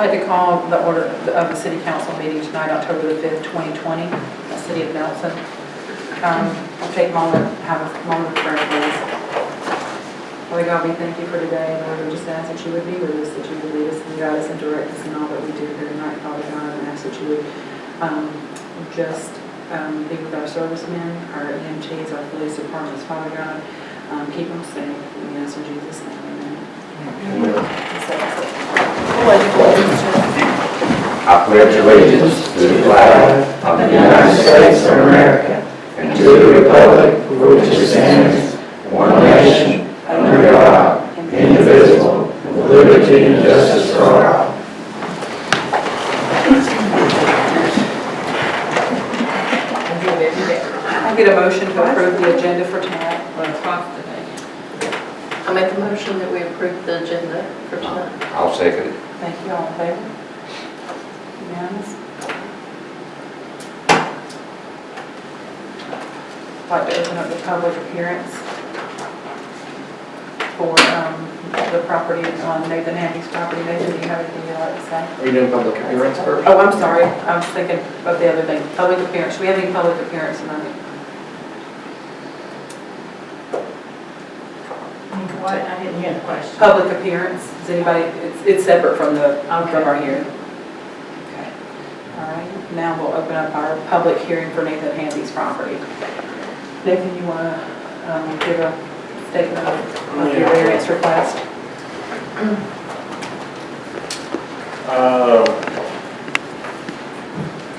I'd like to call the order of the city council meeting tonight, October the 5th, 2020, the city of Nelson. I'll take a moment, have a moment of prayer, please. Father God, we thank you for today. Lord, we just ask that you would be with us, that you would lead us and guide us and direct us in all that we do here tonight, Father God, and ask that you would just be with our servicemen, our EMTs, our police departments, Father God. Keep them safe. We ask in Jesus' name, amen. I pledge allegiance to the flag of the United States of America and to the republic for which it stands, one nation, under God, indivisible, with liberty and justice for all. I'll get a motion to approve the agenda for tonight. I make a motion that we approve the agenda for tonight. I'll second it. Thank you, all in favor? Unanimous? I'd like to open up the public appearance for the property on Nathan Hamby's property. Nathan, do you have anything you'd like to say? Are you doing public appearance first? Oh, I'm sorry. I was thinking of the other thing. Public appearance. Do we have any public appearance tonight? What? I didn't hear the question. Public appearance. Is anybody? It's separate from the from our hearing. Okay. All right. Now we'll open up our public hearing for Nathan Hamby's property. Nathan, you want to give a statement of your variance request?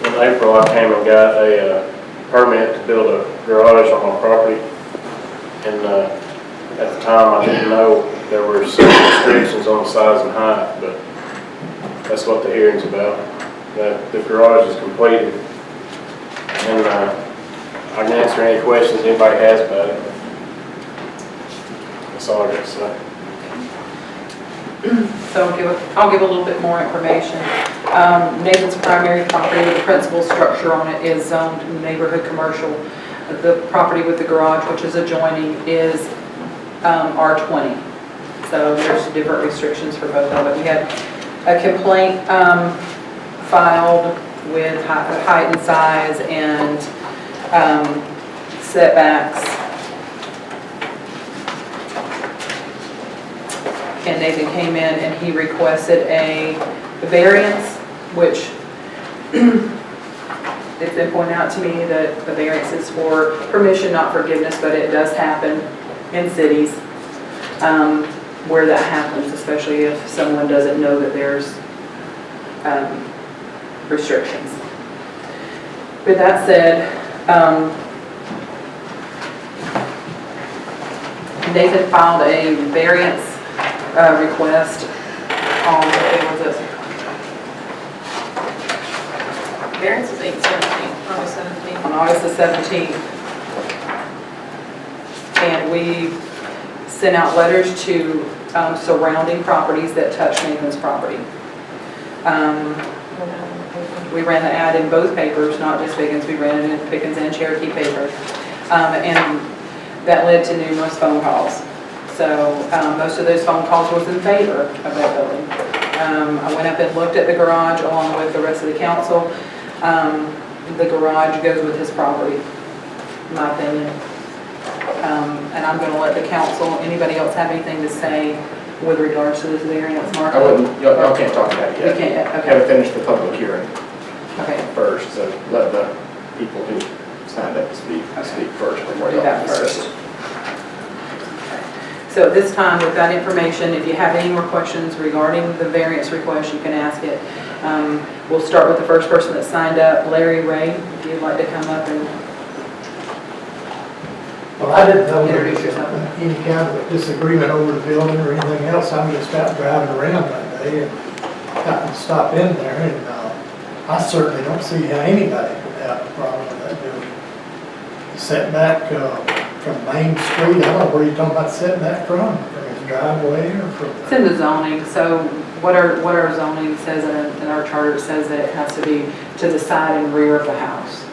In April, I came and got a permit to build a garage on my property, and at the time I didn't know there were some restrictions on size and height, but that's what the hearing's about. That the garage is completed, and I can answer any questions anybody has about it. That's all I got to say. So I'll give a little bit more information. Nathan's primary property with the principal structure on it is zoned neighborhood commercial. The property with the garage, which is adjoining, is R20. So there's different restrictions for both of it. We had a complaint filed with height and size and setbacks. And Nathan came in and he requested a variance, which it's been pointed out to me that the variance is for permission, not forgiveness, but it does happen in cities where that happens, especially if someone doesn't know that there's restrictions. With that said, Nathan filed a variance request on, what was this? Variance is 8/17, August 17th. On August the 17th. And we sent out letters to surrounding properties that touch Nathan's property. We ran the ad in both papers, not just Pickens, we ran it in Pickens and Cherokee paper. And that led to numerous phone calls. So most of those phone calls was in favor of that building. I went up and looked at the garage along with the rest of the council. The garage goes with his property, in my opinion. And I'm going to let the council, anybody else have anything to say with regards to this variance, Mark? I wouldn't, y'all can't talk about it yet. We can't yet, okay. Got to finish the public hearing Okay. first, so let the people who signed up to speak first before Do y'all that discuss first. it. So at this time, with that information, if you have any more questions regarding the variance request, you can ask it. We'll start with the first person that signed up, Larry Ray, if you'd like to come up and Well, I didn't know there was introduce yourself. any kind of disagreement over the building or anything else. I'm just out driving around that day and happened to stop in there, and I certainly don't see how anybody would have a problem with that building. Setback from Main Street, I don't know where you're talking about setback from his driveway or from? It's in the zoning, so what our zoning says in our charter says that it has to be to the side and rear of the house.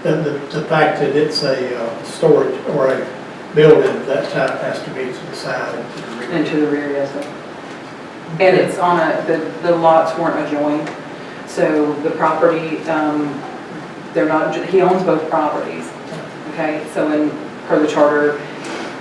The fact that it's a storage or a building of that type has to be to the side and to the rear. And to the rear, yes, sir. And it's on the lots weren't adjoined, so the property, they're not, he owns both properties. Okay, so per the charter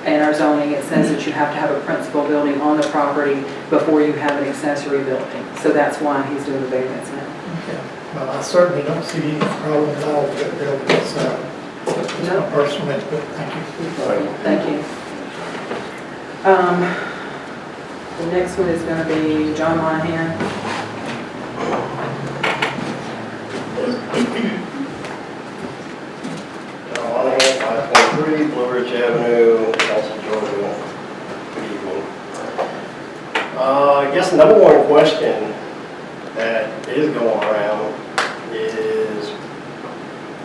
and our zoning, it says that you have to have a principal building on the property before you have an accessory building. So that's why he's doing the variance now. Okay. Well, I certainly don't see any problem at all with that building, so it's my personal input. Thank you. Thank you. The next one is going to be John Monahan. Monahan, 523 Blue Ridge Avenue, Kennesaw, Georgia. Good evening. I guess the number one question that is going around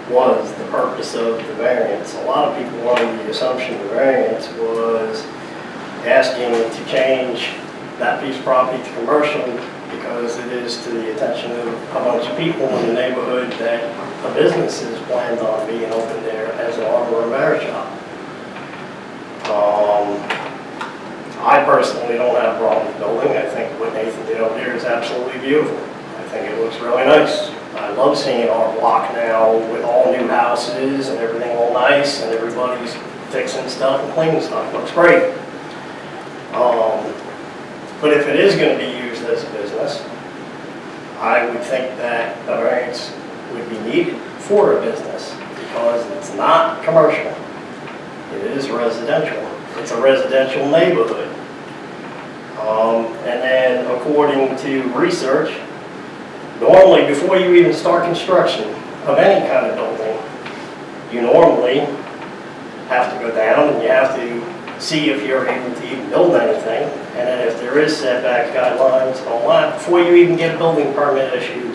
was the purpose of the variance. A lot of people wanted the assumption the variance was asking to change that piece of property to commercial because it is to the attention of a bunch of people in the neighborhood that a business is planned on being open there as an auto repair shop. I personally don't have a problem with building. I think what Nathan did over there is absolutely beautiful. I think it looks really nice. I love seeing our block now with all new houses and everything all nice and everybody's fixing stuff and cleaning stuff. It looks great. But if it is going to be used as a business, I would think that a variance would be needed for a business because it's not commercial. It is residential. It's a residential neighborhood. And then according to research, normally before you even start construction of any kind of building, you normally have to go down and you have to see if you're able to even build anything. And then if there is setback guidelines and all that, before you even get a building permit issued,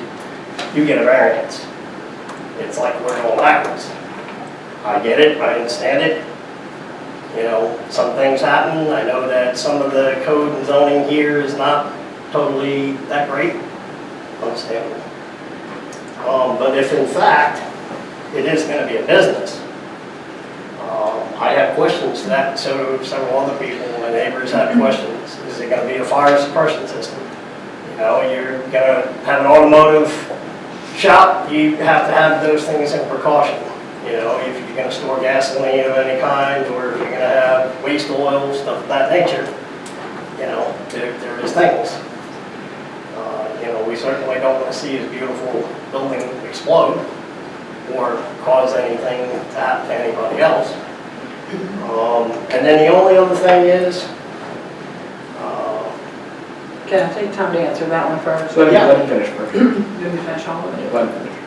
you get a variance. It's like we're going backwards. I get it, I understand it. You know, some things happen. I know that some of the code and zoning here is not totally that great. Understandable. But if in fact it is going to be a business, I have questions to that, so do several other people. My neighbors have questions. Is it going to be a fire suppression system? You know, you're going to have an automotive shop, you have to have those things in precaution. You know, if you're going to store gasoline of any kind, or if you're going to have waste oil, stuff of that nature, you know, there is things. You know, we certainly don't want to see a beautiful building explode or cause anything to happen to anybody else. And then the only other thing is, Can I take time to answer that one first? Let him finish first. Do we finish all of it? Let him finish.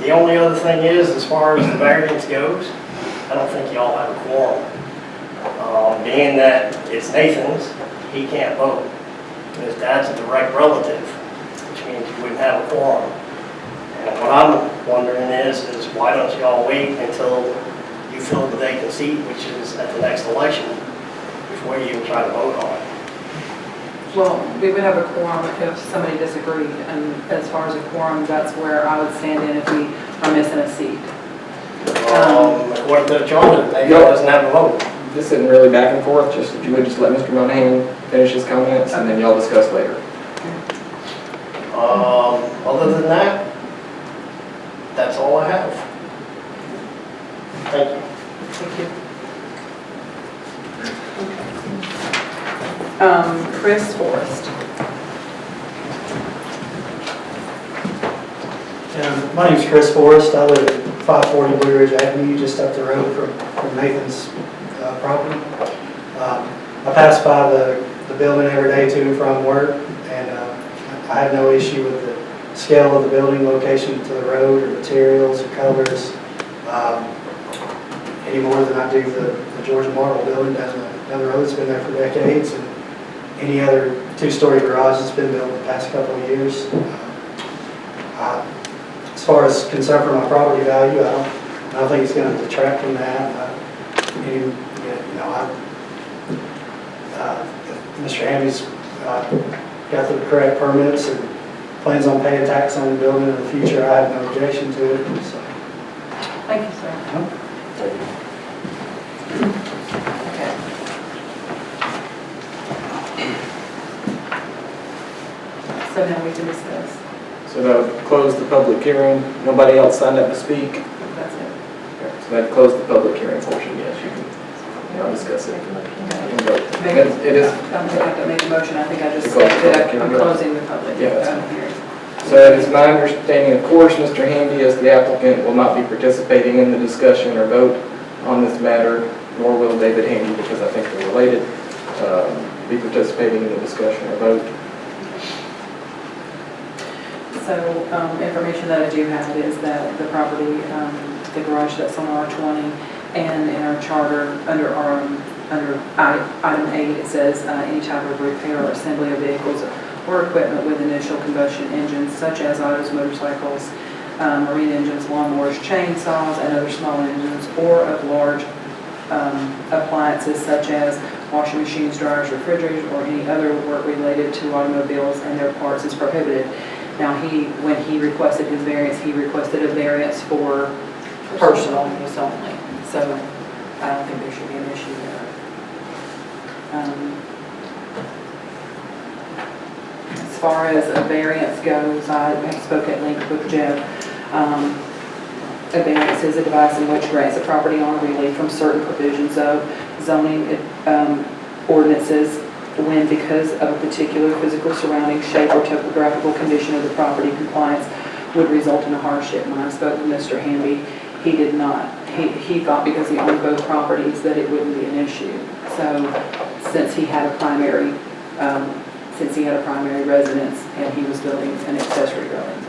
the only other thing is, as far as the variance goes, I don't think y'all have a quorum. Being that it's Nathan's, he can't vote. His dad's a direct relative, which means you wouldn't have a quorum. And what I'm wondering is why don't y'all wait until you fill the vacant seat, which is at the next election, before you even try to vote on it? Well, we would have a quorum if somebody disagreed, and as far as a quorum, that's where I would stand in if we are missing a seat. According to the charter, maybe it doesn't have a vote. This isn't really back and forth, just if you would just let Mr. Monahan finish his comments and then y'all discuss later. Other than that, that's all I have. Thank you. Thank you. Chris Forrest. My name's Chris Forrest. I live at 540 Blue Ridge Avenue, just up the road from Nathan's property. I pass by the building every day to and from work, and I have no issue with the scale of the building, location to the road, or materials, or colors, any more than I do the Georgia Marble building down the road. It's been there for decades, and any other two-story garage that's been built in the past couple of years. As far as concern for my property value, I don't think it's going to detract from that. If Mr. Hamby's got the correct permits and plans on paying tax on the building in the future, I have no objection to it. So. Thank you, sir. Okay. So now we can discuss. So that would close the public hearing. Nobody else signed up to speak? That's it. Okay, so that closed the public hearing portion, yes, you can now discuss it. It is, I don't think I have to make a motion, I think I just To close the said that public I'm hearing. closing the public Yeah, that's hearing. so it is my understanding, of course, Mr. Hamby, as the applicant, will not be participating in the discussion or vote on this matter, nor will David Hamby, because I think they're related, be participating in the discussion or vote. So, information that I do have is that the property, the garage that's on R20 and in our charter, under item 8, it says any type of repair or assembly of vehicles or equipment with initial combustion engines such as autos, motorcycles, marine engines, lawnmowers, chainsaws, and other small engines, or of large appliances such as washing machines, dryers, refrigerators, or any other work related to automobiles and their parts is prohibited. Now, when he requested his variance, he requested a variance for personal use only. So I don't think there should be an issue there. As far as a variance goes, I spoke at length with Jeff. A variance is a device in which grants a property owner relief from certain provisions of zoning ordinances when, because of a particular physical surrounding, shape, or topographical condition of the property, compliance would result in a hardship. When I spoke with Mr. Hamby, he did not. He thought because he owned both properties that it wouldn't be an issue. So since he had a primary residence and he was building an accessory building,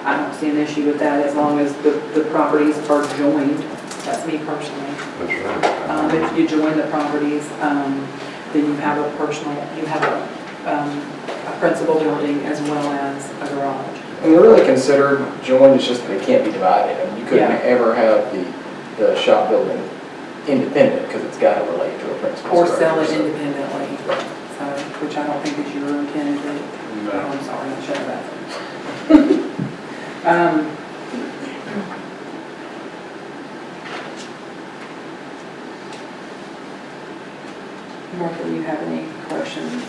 I don't see an issue with that as long as the properties are joined. That's me personally. That's right. If you join the properties, then you have a principal building as well as a garage. And they're really considered joined, it's just that they can't be divided. I mean, you couldn't Yeah. ever have the shop building independent because it's got to relate to a principal Or structure. sell it so- independently, so, which I don't think is your intent, is it? No. Oh, I'm sorry, I shut that. Martha, do you have any questions?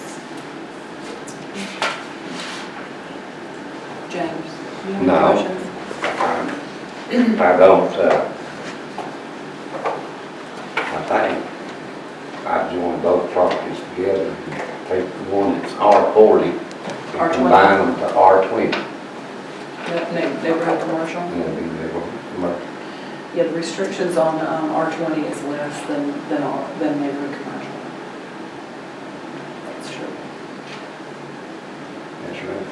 James, do you have No. any questions? I don't, I think I joined both properties together, take the one that's R40 and R20? combine them to R20. Neighborhood commercial? And it'd be neighborhood commercial. Yeah, the restrictions on R20 is less than neighborhood commercial. That's true. That's right.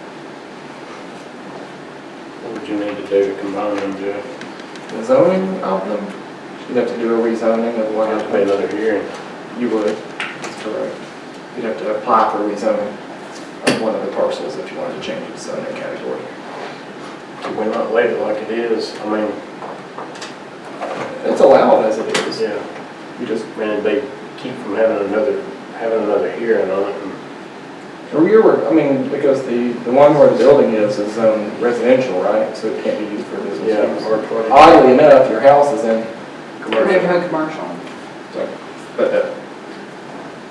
What would you need to do to combine them, Jeff? The zoning of them, you'd have to do a rezoning of one Have of to be them. another hearing. You would, that's correct. You'd have to apply for rezoning of one of the parcels if you wanted to change its zoning category. We're not leave it like it is. I mean, It's allowed as it is. yeah, You just, man, they keep from having another hearing on it. because the one where the building is residential, right? So it can't be used for business Yeah, use. R20. Oddly enough, your house is in commercial, Neighborhood commercial. so, but that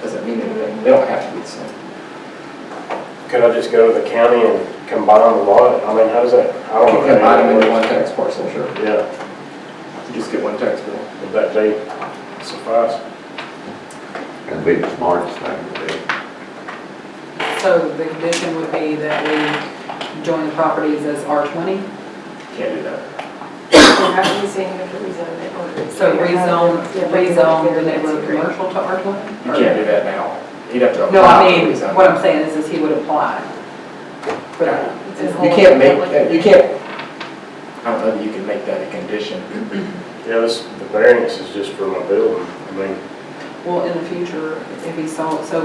doesn't mean anything. They don't have to be the same. Could I just go to the county and combine the lot? I mean, how does that? I You don't know. can combine them into one tax parcel, sure. Yeah, You just get one tax bill. would that be suffice? That'd be the smartest thing to do. So the condition would be that we join the properties as R20? Can't do that. So how do you say you have to rezone it? Or- So rezone the neighborhood commercial to R20? You can't do that now. You'd have to apply No, I for mean, rezoning. what I'm saying is he would apply for that. You can't make, you can't, I don't know that you can make that a condition. Yeah, the variance is just for my building. I mean, Well, in the future, if he sold, so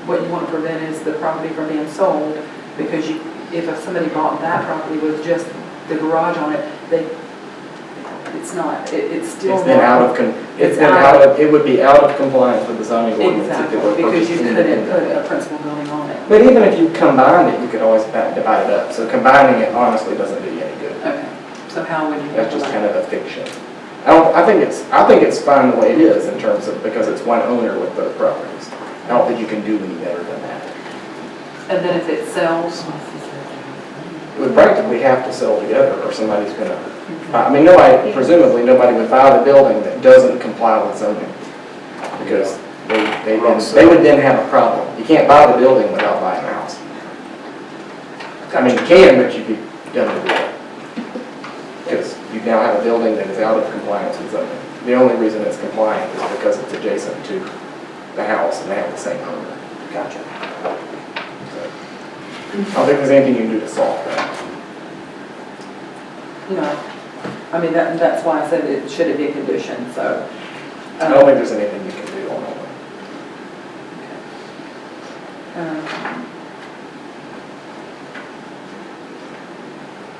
what you want to prevent is the property from being sold, because if somebody bought that property with just the garage on it, it's still. It's been it would be out of compliance with the zoning ordinance if Exactly, it were because you purchased couldn't independently. put a principal building on it. But even if you combined it, you could always divide it up. So combining it honestly doesn't do you any good. Okay, so how would you? That's just kind of a fiction. I think it's fine the way it is in terms of, because it's one owner with both properties. I don't think you can do any better than that. And then if it sells, would practically have to sell together, or somebody's gonna, I mean, presumably nobody would buy the building that doesn't comply with zoning. Because they would then have a problem. You can't buy the building without buying the house. I mean, you can, but you'd be done to do it. Because you now have a building that is out of compliance with zoning. The only reason it's compliant is because it's adjacent to the house and they have the same owner. Gotcha. So, I don't think there's anything you can do to solve that. No, I mean, that's why I said it, should it be a condition, so. I don't think there's anything you can do on that one.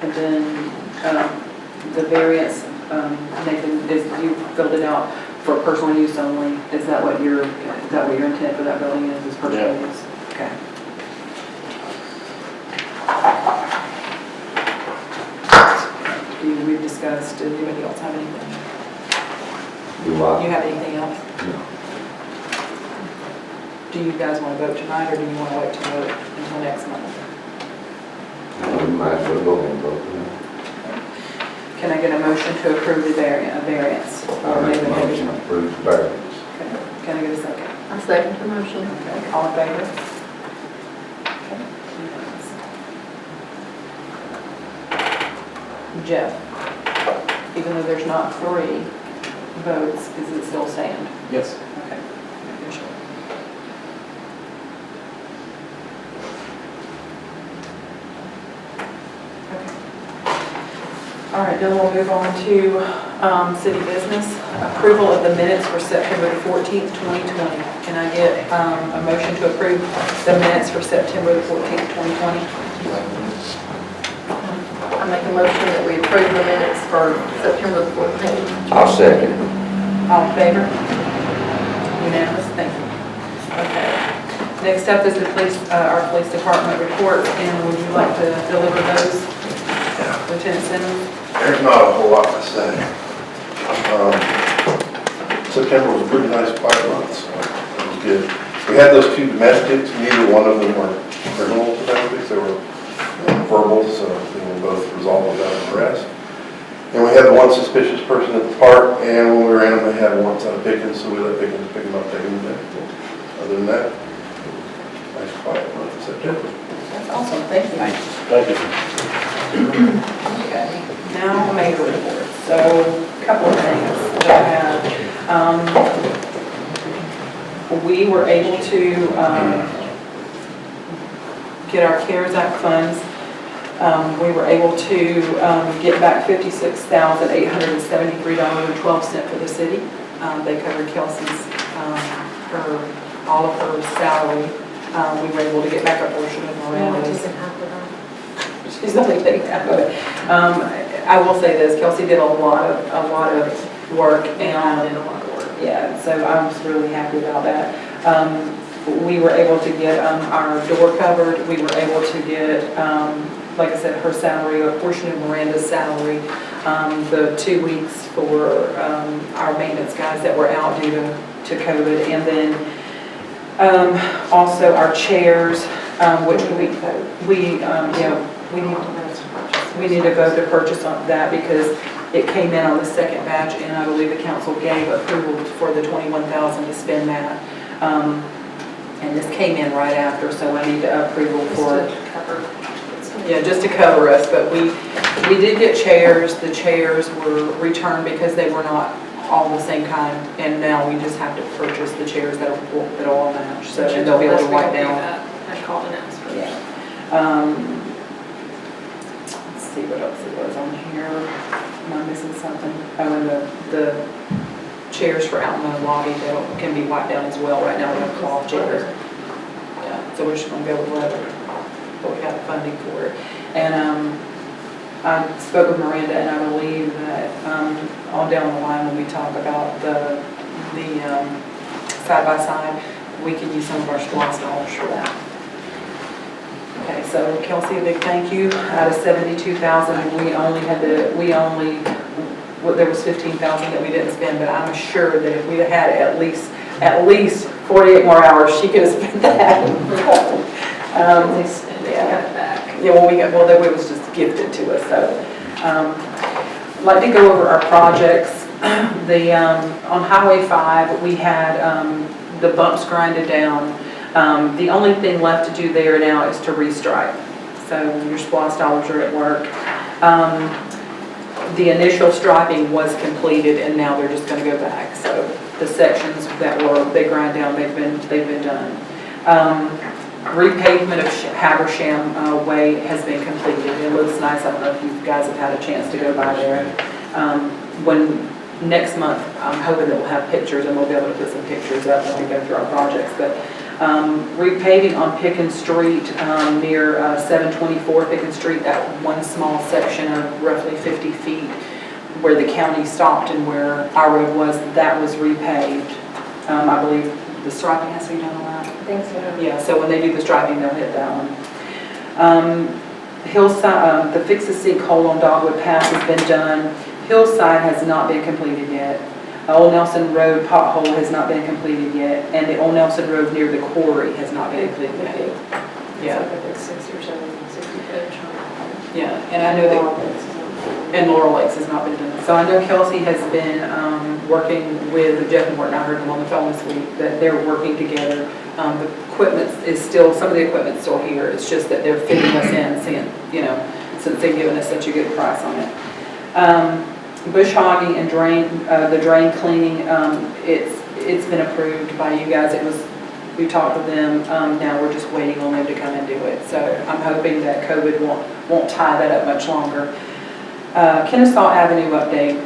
And then, the variance, Nathan, you filled it out for personal use only. Is that what your intent for that building is personal Yeah. use? Okay. We've discussed, does anybody else have anything? Do You I? have anything else? No. Do you guys want to vote tonight, or do you want to wait to vote until next month? We might as well go ahead and vote. Can I get a motion to approve the variance? I'll make a motion to approve the variance. Okay. Can I get a second? I second the motion. Okay, all in favor? Okay. Jeff, even though there's not 3 votes, does it still stand? Yes. Okay. Making sure. Okay. All right, then we'll move on to city business. Approval of the minutes for September the 14th, 2020. Can I get a motion to approve the minutes for September the 14th, 2020? I make a motion that we approve the minutes for September the 14th. I'll second. All in favor? Unanimous, thank you. Okay. Next up is the our police department report, and would you like to deliver those? Lieutenant Simmons? There's not a whole lot to say. September was a pretty nice quiet month, so it was good. We had those 2 domestics, neither one of them were criminal domestics, they were verbal, so they were both resolved without arrest. And we had the 1 suspicious person at the park, and when we ran them, they had one outside of Pickens, so we let Pickens pick them up, take them back. Other than that, nice quiet month in September. That's awesome, thank you. Thank you. Okay, now mayor report. So, a couple of things that I have. We were able to get our CARES Act funds. We were able to get back $56,873.12 for the city. They covered Kelsey's, all of her salary. We were able to get back a portion of Miranda's. She's only taking half of it. I will say this, Kelsey did a lot of work, and yeah, so I was really happy about that. We were able to get our door covered. We were able to get, like I said, her salary, a portion of Miranda's salary, the 2 weeks for our maintenance guys that were out due to COVID, and then also our chairs, which we need to vote to purchase on that because it came in on the second batch, and I believe the council gave approval for the $21,000 to spend that. And this came in right after, so I need approval for just to cover us. But we did get chairs. The chairs were returned because they were not all the same kind, and now we just have to purchase the chairs that all match. So and they'll be able to wipe down. I called and asked for Yeah. Let's see what else it was on here. Am I missing something? Oh, and the chairs for out in the lobby that can be wiped down as well. Right now we have cloth chairs. Yeah, so we're just going to go with leather, but we have funding for it. And I spoke with Miranda, and I believe that on down the line when we talk about the side-by-side, we can use some of our SPOS dollars for that. Okay, so Kelsey, a big thank you. Out of 72,000, there was 15,000 that we didn't spend, but I'm sure that if we had at least 48 more hours, she could have spent that. it. Got it back. Yeah, well, it was just gifted to us, so. I'd like to go over our projects. On Highway 5, we had the bumps grinded down. The only thing left to do there now is to restripe. So your SPOS dollars are at work. The initial striping was completed and now they're just going to go back. So the sections that they grind down, they've been done. Repavement of Habersham Way has been completed. It looks nice. I don't know if you guys have had a chance to go by there. Next month, I'm hoping that we'll have pictures and we'll be able to put some pictures up when we go through our projects. But repaving on Pickens Street near 724 Pickens Street, that one small section of roughly 50 feet where the county stopped and where our road was, that was repaved. I believe the striping has to be done on that. I think so. Yeah, so when they do the striping, they'll hit that one. Hillside, the fix the sinkhole on Dogwood Pass has been done. Hillside has not been completed yet. Old Nelson Road pothole has not been completed yet, and the Old Nelson Road near the quarry has not been completed yet. Yeah. It's like a big 60 or 60 foot chunk. Yeah, and I know that, and Laurel Lakes has not been done. So I know Kelsey has been working with Jeff Morton. I heard him on the phone this week that they're working together. The equipment is still, some of the equipment's still here. It's just that they're fitting us in, since they've given us such a good price on it. Bush hogging and the drain cleaning, it's been approved by you guys. We talked with them, now we're just waiting on them to come and do it. So I'm hoping that COVID won't tie that up much longer. Kennesaw Avenue update.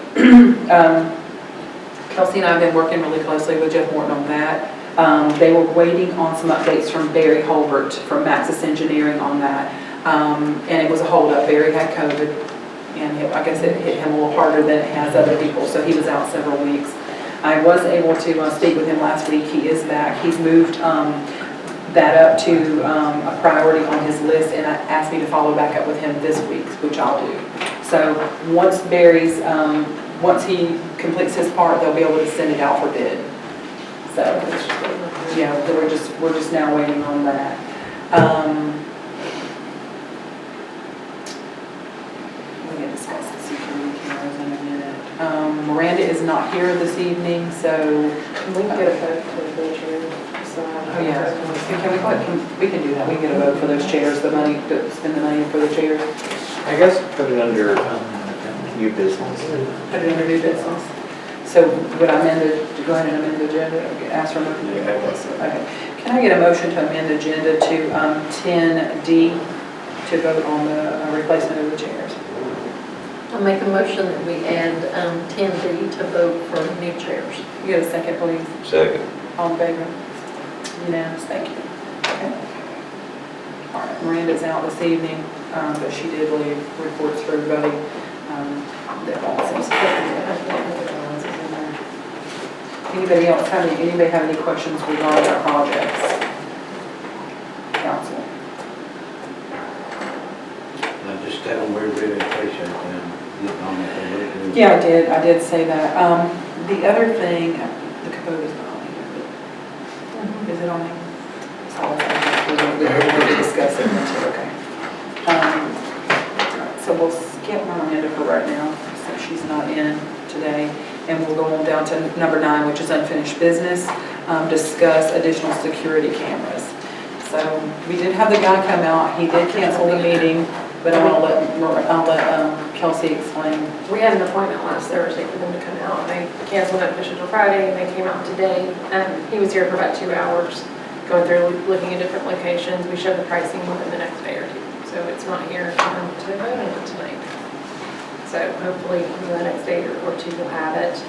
Kelsey and I have been working really closely with Jeff Morton on that. They were waiting on some updates from Barry Holbert from Maxis Engineering on that. And it was a holdup. Barry had COVID. And like I said, it hit him a little harder than it has other people, so he was out several weeks. I was able to speak with him last week. He is back. He's moved that up to a priority on his list, and asked me to follow back up with him this week, which I'll do. So once once he completes his part, they'll be able to send it out for bid. So yeah, we're just now waiting on that. Discuss the security cameras in a minute. Miranda is not here this evening, so. We can get a vote for the wheelchair. Oh, yeah. We can do that. We can get a vote for those chairs, spend the money for the chairs. I guess put it under new business. Put it under new business. So would I go ahead and amend the agenda? Ask for a motion? Okay. Can I get a motion to amend the agenda to 10D to vote on the replacement of the chairs? I'll make a motion that we add 10D to vote for new chairs. You get a second, please? Second. All in favor? Unanimous, thank you. Okay. All right, Miranda's out this evening, but she did leave reports for everybody. That all seems Anybody else have any questions regarding our projects? Council? Just tell them we're really patient and getting on with it. Yeah, I did say that. The other thing, the code is not on here, but is it on here? We'll discuss it later, okay. So we'll skip Miranda for right now, since she's not in today. And we'll go on down to number 9, which is unfinished business, discuss additional security cameras. So we did have the guy come out. He did cancel the meeting, but I'll let Kelsey explain. We had an appointment last Thursday for them to come out. They canceled it for Friday, and they came out today. He was here for about 2 hours, going through, looking at different locations. We showed the pricing within the next day or two. So it's not here to vote until tonight. So hopefully in the next day or two we'll have it.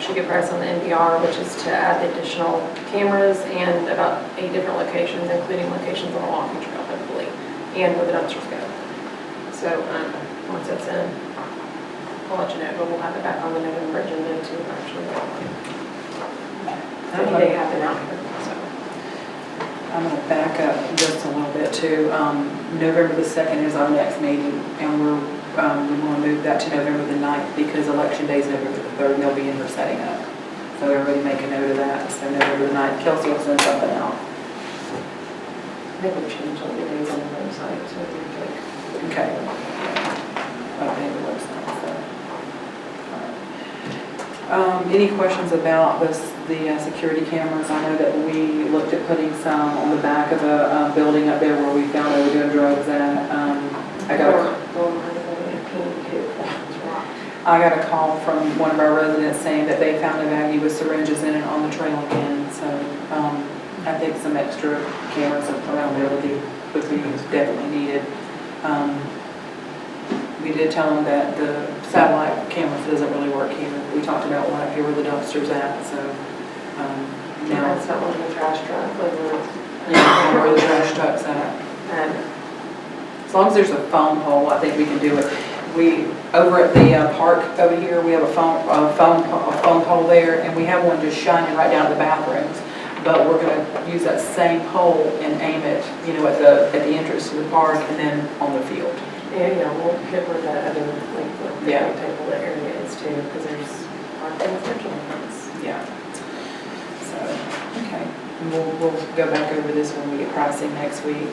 Should get price on the NVR, which is to add the additional cameras and about 8 different locations, including locations on the walking trail, hopefully, and where the dumpsters go. So once it's in, I'll let you know, but we'll have it back on the November agenda to actually go on. They have been out here, so. I'm going to back up just a little bit too. November the 2nd is our next meeting, and we want to move that to November the 9th because Election Day is November the 3rd, and they'll be in here setting up. So everybody make a note of that. So November the 9th, Kelsey will send something out. I think we changed all the days on the website, so we can Okay. Update the website, so. All right. Any questions about the security cameras? I know that we looked at putting some on the back of a building up there where we found they were doing drugs at. I got a call from one of our residents saying that they found a baggie with syringes in it on the trail again, so I think some extra cameras around there would be definitely needed. We did tell them that the satellite cameras doesn't really work here. We talked about one up here where the dumpster's at, so now. That's not one of the trash truck, like Where the trash truck's at. As long as there's a phone pole, I think we can do it. Over at the park over here, we have a phone pole there, and we have one just shining right down to the bathrooms. But we're going to use that same pole and aim it, at the entrance to the park and then on the field. Yeah, we'll get rid of that other, like, the table that area is too, because there's a lot of things mentioned. Yeah. So, okay. And we'll go back over this when we get pricing next week.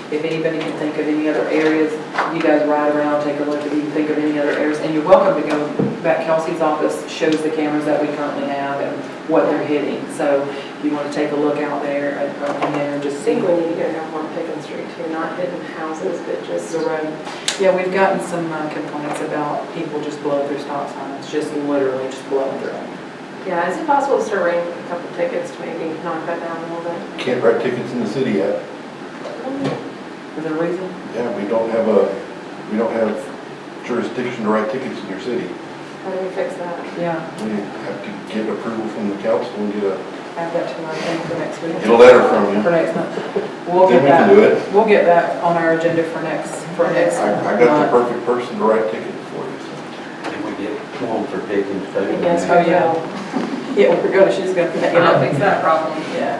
If anybody can think of any other areas, you guys ride around, take a look if you can think of any other areas. And you're welcome to go back. Kelsey's office shows the cameras that we currently have and what they're hitting. So if you want to take a look out there and just I see. think we need to go down on Pickens Street too, not hidden houses, but just The road. Yeah, we've gotten some complaints about people just blowing through stop signs, just literally just blowing through them. Yeah, is it possible to start writing a couple tickets to maybe knock that down a little bit? Can't write tickets in the city yet. Is there a reason? Yeah, we don't have jurisdiction to write tickets in your city. How do we fix that? Yeah, We have to get approval from the council and get a add that to our thing for next week. Get a letter from you. For next month. We'll Then get we can that. do it. We'll get that on our agenda for next I got the perfect person to write tickets for you. Can we get one for Pickens too? Yes, Oh, yeah. Yeah, we're going, she's going to fix that problem. Yeah.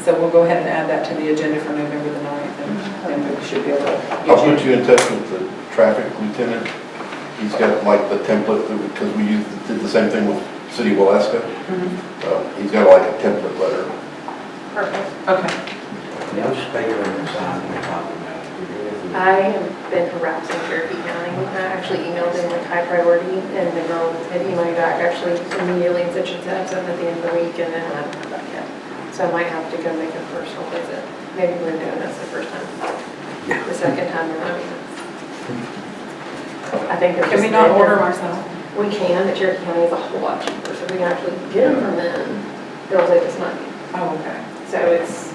So we'll go ahead and add that to the agenda for November the 9th, and we should be able to I'll get put you in touch with the traffic lieutenant. He's got like the template, because we did the same thing with City of Waleska. He's got like a template letter. Perfect. Okay. No speaker on the sign we're talking about. I have been harassing Cherokee County. I actually emailed them like high priority, and the girl had emailed me back actually immediately and said she'd have something at the end of the week, and then I haven't heard back yet. So I might have to go make a personal visit. Maybe we're doing this the first time. The second time we're not. I think they're Can we not order them ourselves? We can, but Cherokee County is a whole lot cheaper, so we can actually get them from them. They'll save us money. Oh, okay. So it's,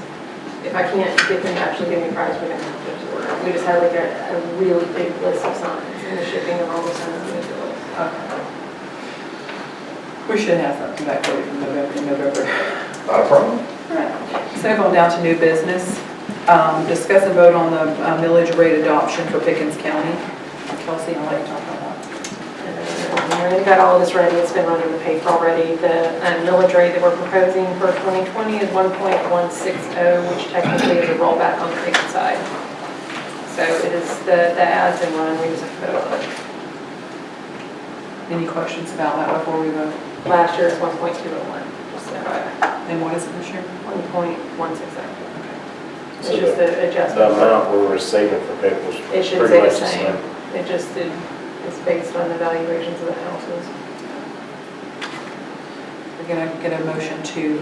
if I can't get them to actually give me a price, we're gonna have to just order. We just had like a really big list of signs, and the shipping of all the signs is ridiculous. Okay. We should have something back for you in November. Not a problem. All right. So going down to new business. Discuss and vote on the millage rate adoption for Pickens County. Kelsey, I'll let you talk about that. Miranda got all of this ready, it's been running in the paper already. The millage rate that we're proposing for 2020 is 1.160, which technically is a rollback on the Pickens side. So it is, the ad's been run, we just have to vote on it. Any questions about that before we vote? Last year it was 1.201, just so And what is it this year? 1.160. It's So just the The adjustment. amount we're receiving for Pickens It is should pretty stay the much the same. same. It just, it's based on the valuations of the houses. We're gonna get a motion to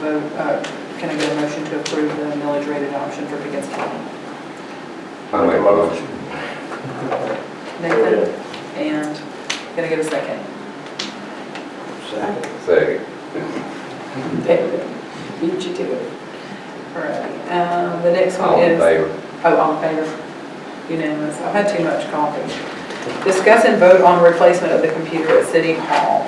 vote, can I get a motion to approve the millage rate adoption for Pickens County? I make a motion. Nathan? And can I get a second? Second. David, beat you to it. All right, the next one All in is. favor? Oh, all in favor? Unanimous. I've had too much coffee. Discuss and vote on replacement of the computer at City Hall.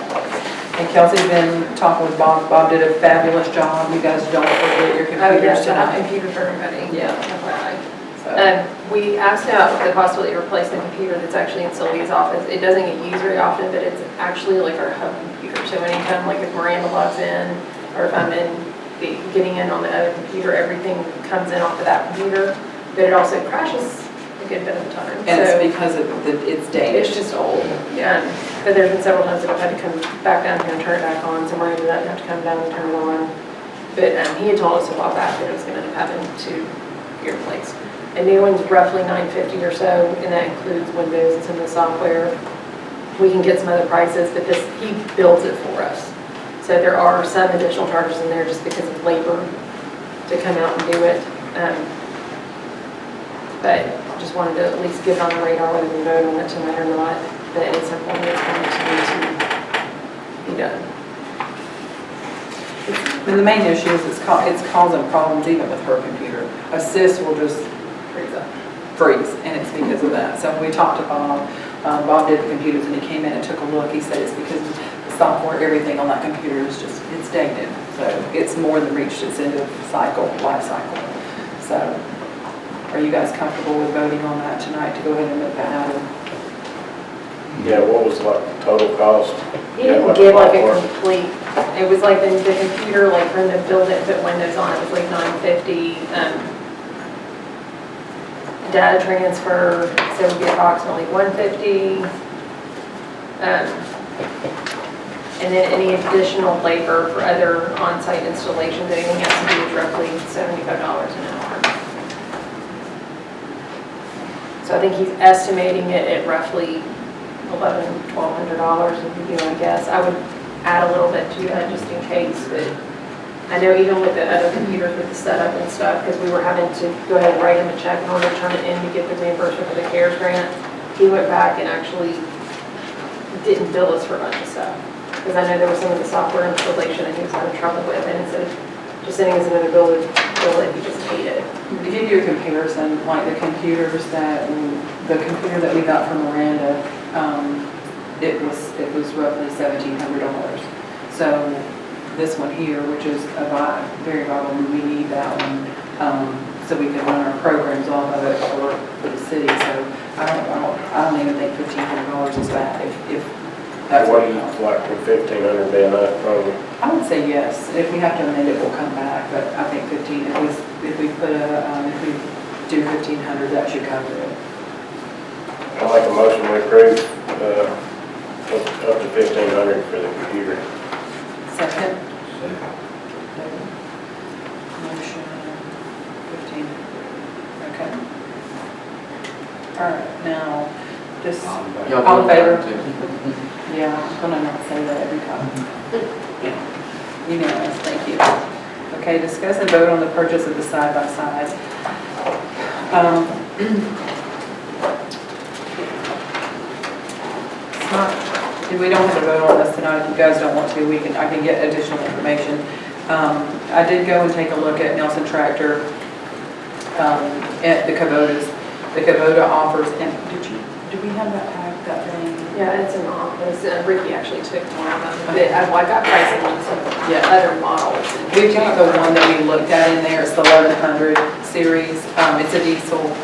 And Kelsey's been talking with Bob. Bob did a fabulous job. You guys don't forget your Oh, yes, computers I have tonight. computers for everybody. Yeah. FYI. So, We asked about the possibility of replacing the computer that's actually in Sylvia's office. It doesn't get used very often, but it's actually like our hub computer. So anytime, like if Miranda logs in, or if I'm getting in on the other computer, everything comes in off of that computer. But it also crashes a good bit of the time. And So it's because it's dated. it's just old. Yeah. But there's been several times that I've had to come back down here and turn it back on. So Miranda doesn't have to come down and turn it on. But he had told us a while back that it was going to end up having to be replaced. A new one's roughly $950 or so, and that includes Windows and some of the software. We can get some other prices, but he builds it for us. So there are some additional charges in there just because of labor to come out and do it. But just wanted to at least get it on the radar whether we vote on it tonight or not, that it's something that's going to need to be done. And the main issue is it's causing problems even with her computer. Assist will just freeze, and it's because of that. So when we talked to Bob, Bob did the computers and he came in and took a look. He said it's because the software, everything on that computer is just, it's dated. So it's more than reached its end of life cycle. So are you guys comfortable with voting on that tonight to go ahead and make that happen? Yeah, what was like the total cost? He didn't give like a complete, it was like the computer, like from the build it, put Windows on, it was like $950. Data transfer, so it would be approximately $150. And then any additional labor for other on-site installations, anything has to do with roughly $75 an hour. So I think he's estimating it at roughly $1,200, I guess. I would add a little bit to that just in case, but I know even with the other computers with the setup and stuff, because we were having to go ahead and write him a check in order to turn it in to get the reimbursement for the CARES grant, he went back and actually didn't bill us for a bunch of stuff. Because I know there was some of the software installation that he was having trouble with, and instead of just sending us another bill it, he just hated it. To give you a comparison, like the computer that we got from Miranda, it was roughly $1,700. So this one here, which is very vital, we need that one so we can run our programs off of it for the city. So I don't even think $1,500 is bad if that's what do you like with $1,500 being that probably? I would say yes. If we have to amend it, we'll come back. But I think 15. If we do 1,500, that should cover it. I like a motion we approve up to $1,500 for the computer. Second. Motion 15. Okay. All right. Now, just all in favor? Yeah, I'm gonna not say that every time. Unanimous, thank you. Okay, discuss and vote on the purchase of the side-by-side. We don't have to vote on this tonight. If you guys don't want to, I can get additional information. I did go and take a look at Nelson Tractor at the Kubotas. The Kubota offers, and do we have that thing? Yeah, it's in the office. Ricky actually took one of them. But I got pricing on some other models. We've got the one that we looked at in there. It's the 1100 series. It's a diesel.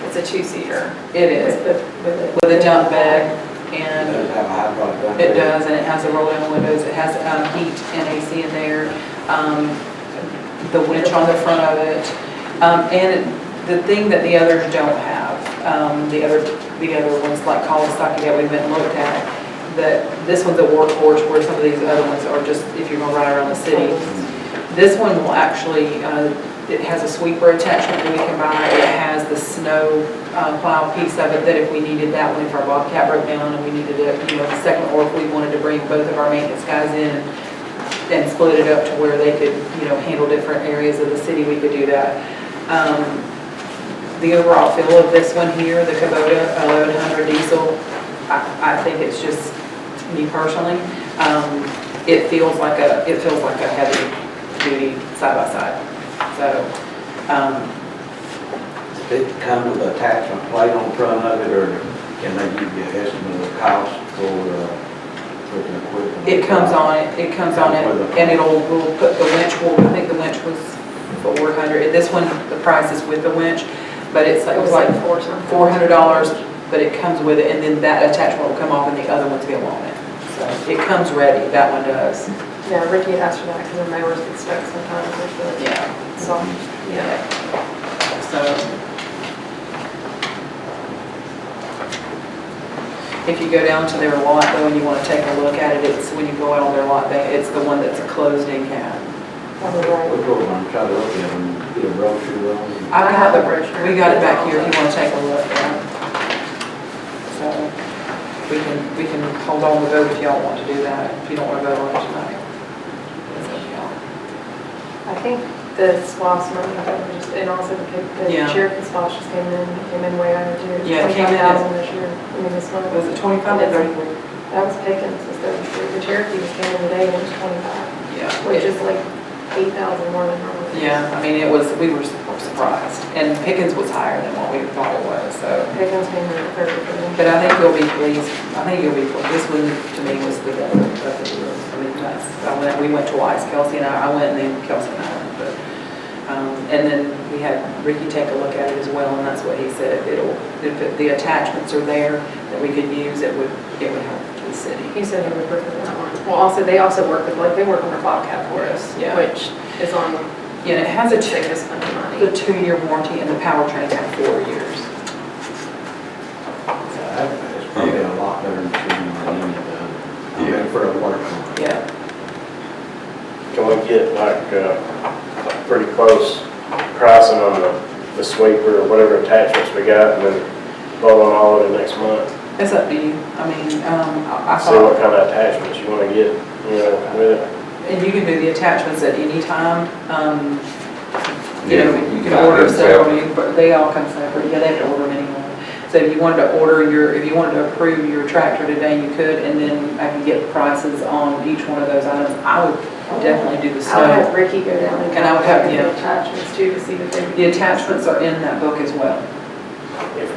It's a two-seater. It is, with a dump bed. And it does, and it has the roll-down windows. It has heat and AC in there. The winch on the front of it. And the thing that the others don't have, the other ones like Kawasaki that we went and looked at, that this one's a workhorse where some of these other ones are just if you're going to ride around the city. This one will actually, it has a sweeper attachment that we can buy. It has the snow plow piece of it that if we needed that one, if our Bobcat broke down and we needed it, the second, or if we wanted to bring both of our maintenance guys in and split it up to where they could, handle different areas of the city, we could do that. The overall feel of this one here, the Kubota 1100 diesel, I think it's just, me personally, it feels like a heavy duty side-by-side. So, Does it come with an attachment plate on the front of it, or can they give you an estimate of the cost for the equipment? it comes on it, and we'll put the winch, I think the winch was $400. This one, the price is with the winch, but it was like $400, but it comes with it, and then that attachment will come off and the other ones go on it. So it comes ready, that one does. Yeah, Ricky asked for that because the mowers get stuck sometimes with the soft. Yeah. So if you go down to their lot though and you want to take a look at it, it's when you go out on their lot, it's the one that's a closed-in cab. On the right. We'll go over and try to look at them, get a brochure on them. I have the brochure. We got it back here if you want to take a look. So we can hold on the vote if y'all want to do that, if you don't want to vote on it tonight. It's up to y'all. I think the SPOS money, and also the Yeah. Cherokee SPOS just came in way under too. Yeah, it came in at- 25,000 this year, I mean this month. Was it 25 or 33? That was Pickens, was 33. The Cherokee just came in today and it was 25, Yeah. which is like 8,000 more than normal. Yeah, I mean, we were surprised. And Pickens was higher than what we thought it was, so. Pickens came in at 30 for them. But I think you'll be pleased. I think you'll be pleased. This one, to me, was the better of the deal. I mean, we went twice, Kelsey and I went and then Kelsey and I went, but, and then we had Ricky take a look at it as well, and that's what he said. If the attachments are there that we could use, it would help the city. He said he would work with that one. Well, also, they also work with, like, they work on our Bobcat for us, Yeah. which is on Yeah, and it has the a cheapest kind of money. the 2-year warranty, and the powertrain had 4 years. It's probably a lot better than any of the, I mean, for a work. Yeah. Can we get like, pretty close pricing on the sweeper or whatever attachments we got and then vote on all of it next month? It's up to you. I mean, I See what thought, kind of attachments you want to get, with it. and you can do the attachments at any time. You Yeah, know, you can buy order them several, but they all come separate. Yeah, they have to order them anyway. So if you wanted to if you wanted to approve your tractor today, you could, and then I could get prices on each one of those items. I would definitely do the I would have snow. Ricky go down And I would have, the yeah. attachments too, to see if they. The attachments are in that book as well. If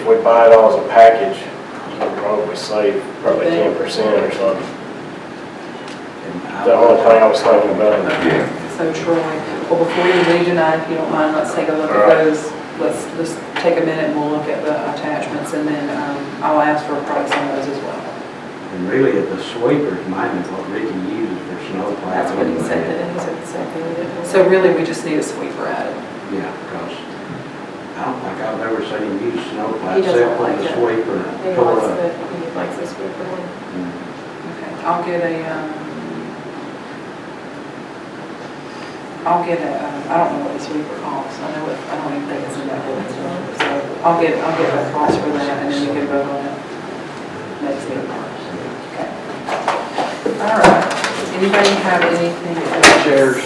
we buy it all as a package, you can probably save probably 10% or something. The only thing I was thinking about. Okay. So Troy, well, before you leave tonight, if you don't mind, let's take a look All at right. those. Let's just take a minute and we'll look at the attachments, and then I'll ask for a price on those as well. And really, the sweepers might be what Ricky uses for snow plowing. That's what he said, and he said the same thing. He didn't- So really, we just need a sweeper added. Yeah, because I don't think I've ever seen him use snow plow He doesn't except for like the it. sweeper. He tore likes up. the sweeper one. Okay, I'll get a, I don't know what the sweeper costs. I don't even think it's in that book. So I'll get a cost for that, and then we can vote on it next meeting. Okay. All right. Anybody have anything? Chairs.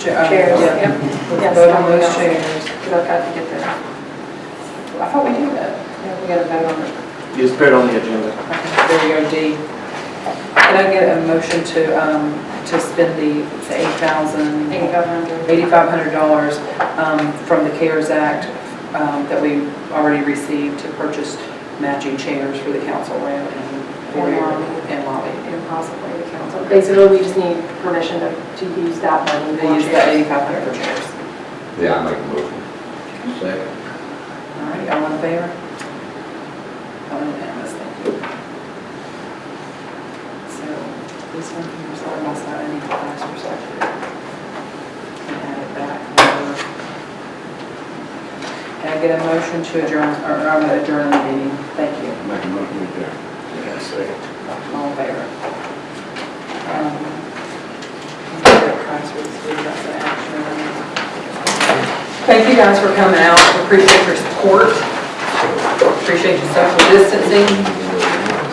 Chairs, Yeah. yep. Let's vote on those chairs. Because I've got to get there. I thought we did that. Yeah, we got to vote on it. You just put it on the agenda. Okay, there you go, D. Can I get a motion to spend the $8,500. $8,500 from the CARES Act that we already received to purchase matching chairs for the council room and lobby. And possibly the council. Basically, we just need permission to use that money. They use that $8,500 for chairs. Yeah, I make a motion. Second. All right, all in favor? All unanimous, thank you. So this one here, sorry, my side, I need to pass or something. And add it back. Can I get a motion to adjourn, or I'm going to adjourn the meeting? Thank you. Make a motion with that. Yeah, second. All in favor? Get a price for this food, that's an action item. Thank you guys for coming out. Appreciate your support. Appreciate your social distancing.